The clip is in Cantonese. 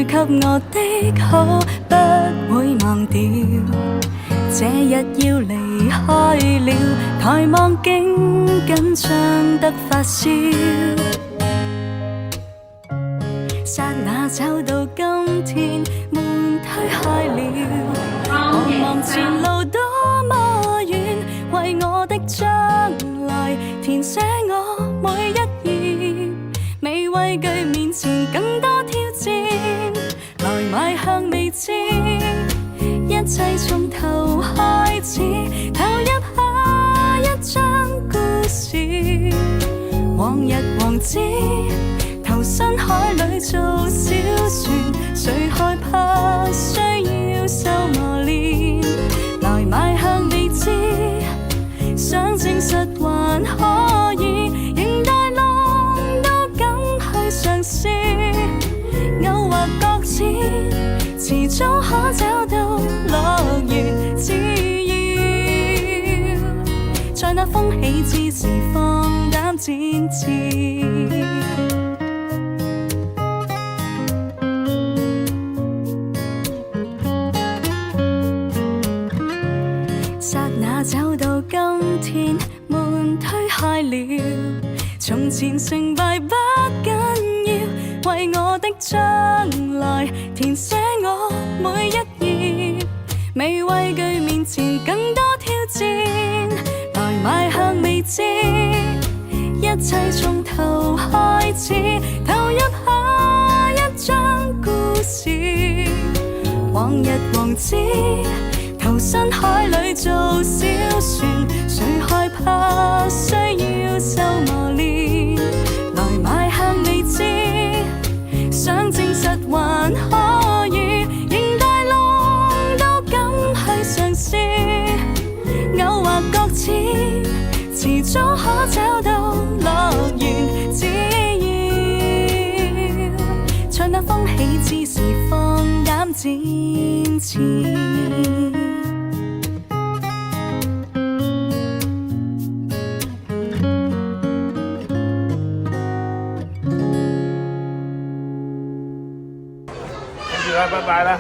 給我的好，不會忘掉。這日要離開了，台望竟緊張得發燒。剎那走到今天，門推開了，茫茫前路多麼遠，為我的將來填寫我每一頁，未畏懼面前更多挑戰，來邁向未知，一切從頭開始，投入下一張故事，往日王子投身海裏做小船，誰害怕需要受磨練，來邁向未知，想證實還可以，迎大浪都敢去嘗試，偶或擱淺，遲早可找到樂園，只要在那風起之時放膽展翅。剎那走到今天，門推開了，從前成敗不緊要，為我的將來填寫我每一頁，未畏懼面前更多挑戰，來邁向未知，一切從頭開始，投入下一張故事，往日王子投身海裏做小船，誰害怕需要受磨練，來邁向未知，想證實還可以，迎大浪都敢去嘗試，偶或擱淺，遲早可找到樂園，只要在那風起之時放膽展翅。拜拜啦。